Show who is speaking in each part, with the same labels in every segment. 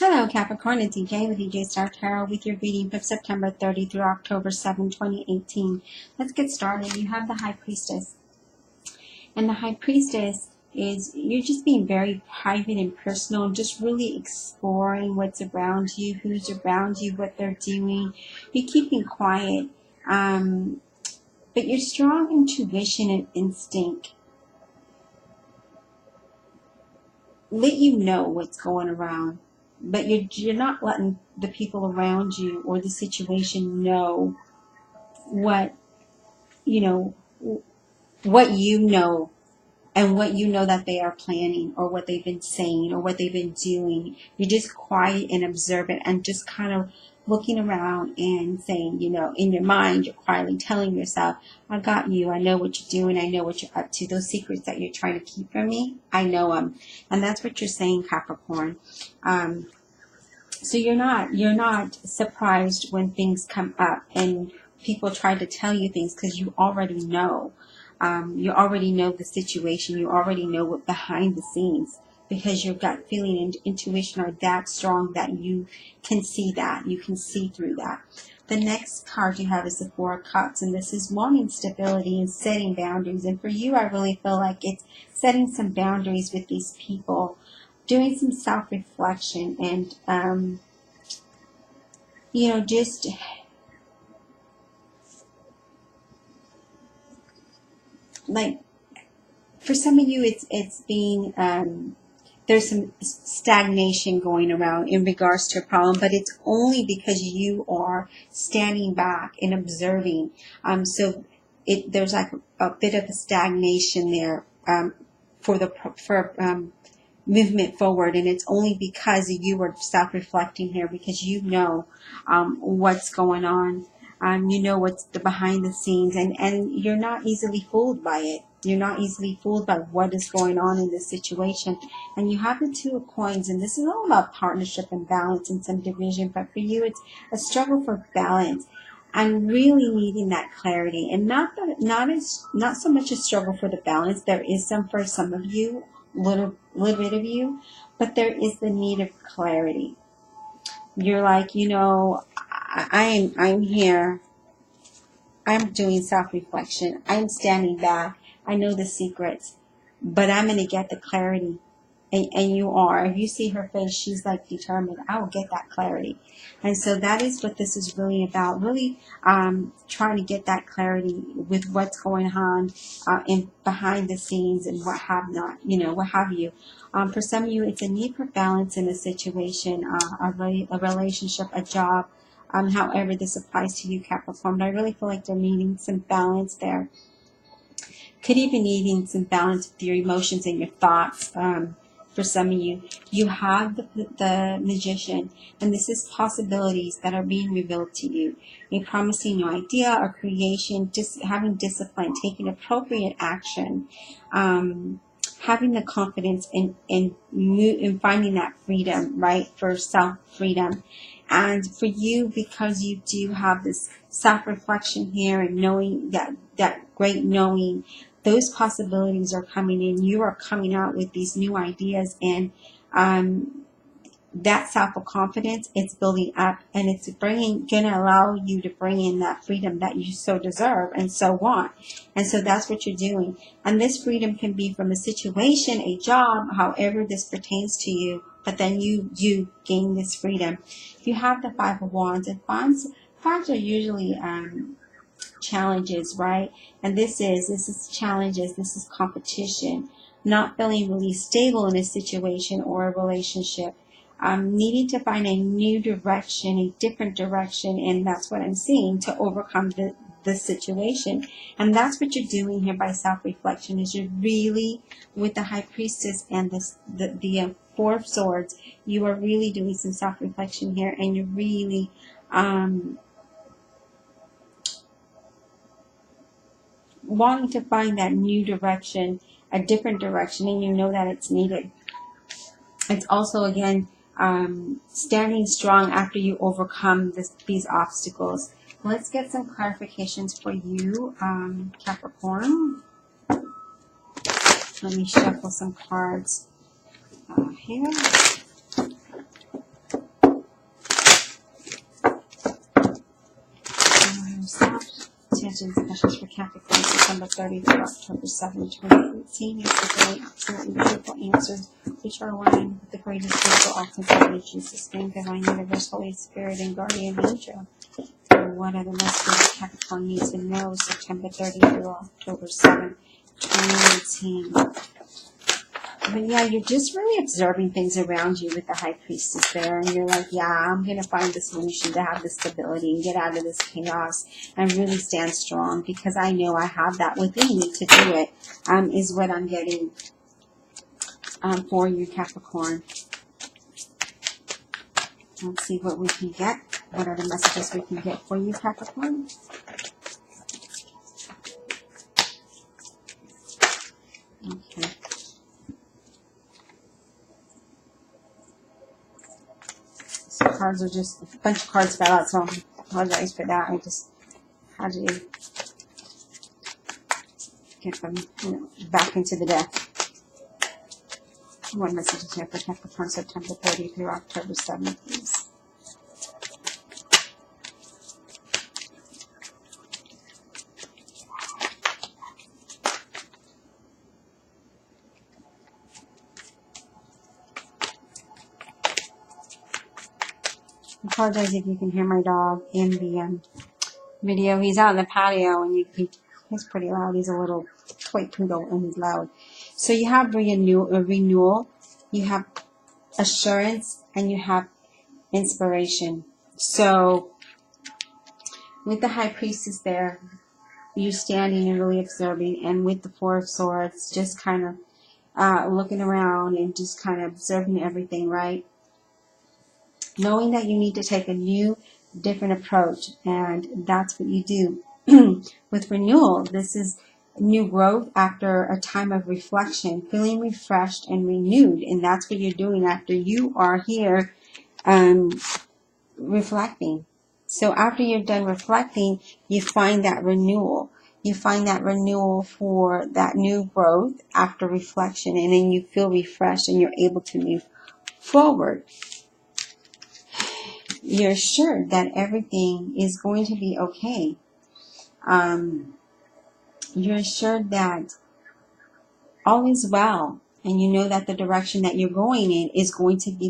Speaker 1: Hello, Capricorn. It's EJ with EJ Star Tarot with your reading from September 30 through October 7, 2018. Let's get started. You have the High Priestess. And the High Priestess is, you're just being very private and personal, just really exploring what's around you, who's around you, what they're doing. You're keeping quiet. But your strong intuition and instinct let you know what's going around. But you're not letting the people around you or the situation know what what you know and what you know that they are planning or what they've been saying or what they've been doing. You're just quiet and observant and just kind of looking around and saying, in your mind, you're quietly telling yourself, I got you. I know what you're doing. I know what you're up to. Those secrets that you're trying to keep from me, I know them. And that's what you're saying, Capricorn. So you're not surprised when things come up and people try to tell you things because you already know. You already know the situation. You already know what behind the scenes, because your gut feeling and intuition are that strong that you can see that. You can see through that. The next card you have is the Four of Cups, and this is wanting stability and setting boundaries. And for you, I really feel like it's setting some boundaries with these people, doing some self-reflection, and just like, for some of you, it's being there's some stagnation going around in regards to a problem, but it's only because you are standing back and observing. So there's like a bit of a stagnation there for movement forward, and it's only because you are self-reflecting here, because you know what's going on. You know what's the behind the scenes, and you're not easily fooled by it. You're not easily fooled by what is going on in this situation. And you have the Two of Coins, and this is all about partnership and balance and some division. But for you, it's a struggle for balance and really needing that clarity. And not so much a struggle for the balance. There is some for some of you, little bit of you, but there is the need of clarity. You're like, I'm here. I'm doing self-reflection. I'm standing back. I know the secrets, but I'm going to get the clarity. And you are. If you see her face, she's like determined. I will get that clarity. And so that is what this is really about. Really trying to get that clarity with what's going on in behind the scenes and what have you. For some of you, it's a need for balance in a situation, a relationship, a job. However this applies to you, Capricorn. But I really feel like they're needing some balance there. Could even needing some balance with your emotions and your thoughts. For some of you, you have the Magician, and this is possibilities that are being revealed to you. A promising new idea or creation, just having discipline, taking appropriate action, having the confidence in finding that freedom, right, for self-freedom. And for you, because you do have this self-reflection here and knowing that great knowing, those possibilities are coming in. You are coming out with these new ideas, and that self-confidence, it's building up, and it's going to allow you to bring in that freedom that you so deserve and so want. And so that's what you're doing. And this freedom can be from a situation, a job, however this pertains to you, but then you gain this freedom. You have the Five of Wands, and fives are usually challenges, right? And this is challenges, this is competition, not feeling really stable in a situation or a relationship, needing to find a new direction, a different direction, and that's what I'm seeing, to overcome the situation. And that's what you're doing here by self-reflection, is you're really, with the High Priestess and the Four of Swords, you are really doing some self-reflection here, and you're really wanting to find that new direction, a different direction, and you know that it's needed. It's also, again, standing strong after you overcome these obstacles. Let's get some clarifications for you, Capricorn. Let me shuffle some cards here. intentions and questions for Capricorn, September 30th to October 7th, 2018. Yes, today, absolutely beautiful answers, which are aligned with the greatest spiritual ultimate Jesus, name, divine universe, Holy Spirit, and guardian angel. What are the messages Capricorn needs to know September 30th through October 7th, 2018? But yeah, you're just really observing things around you with the High Priestess there. And you're like, yeah, I'm going to find the solution to have this stability and get out of this chaos and really stand strong, because I know I have that within me to do it, is what I'm getting for you, Capricorn. Let's see what we can get. What are the messages we can get for you, Capricorn? Okay. So cards are just, a bunch of cards fell out, so I apologize for that. I just had to get them, back into the deck. What messages here for Capricorn, September 30th through October 7th, please? I apologize if you can hear my dog in the video. He's out in the patio, and he's pretty loud. He's a little toy poodle, and he's loud. So you have renewal, you have assurance, and you have inspiration. So with the High Priestess there, you're standing and really observing, and with the Four of Swords, just kind of looking around and just kind of observing everything, right? Knowing that you need to take a new, different approach, and that's what you do. With renewal, this is new growth after a time of reflection, feeling refreshed and renewed, and that's what you're doing after you are here reflecting. So after you're done reflecting, you find that renewal. You find that renewal for that new growth after reflection, and then you feel refreshed and you're able to move forward. You're sure that everything is going to be okay. You're sure that all is well, and you know that the direction that you're going in is going to be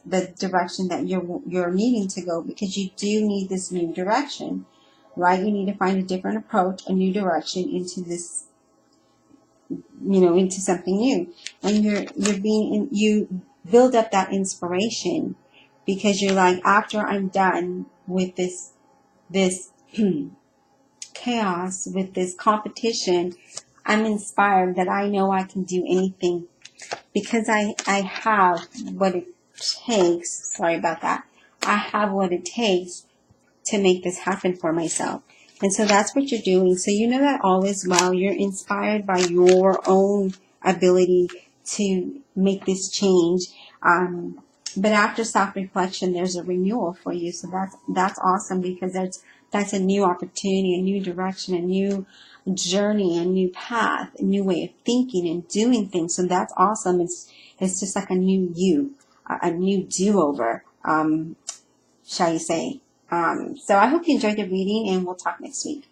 Speaker 1: the direction that you're needing to go, because you do need this new direction, right? You need to find a different approach, a new direction into this, into something new, and you build up that inspiration, because you're like, after I'm done with this chaos, with this competition, I'm inspired that I know I can do anything, because I have what it takes. Sorry about that. I have what it takes to make this happen for myself. And so that's what you're doing. So you know that all is well. You're inspired by your own ability to make this change. But after self-reflection, there's a renewal for you. So that's awesome, because that's a new opportunity, a new direction, a new journey, a new path, a new way of thinking and doing things. So that's awesome. It's just like a new you, a new do-over, shall you say. So I hope you enjoyed the reading, and we'll talk next week.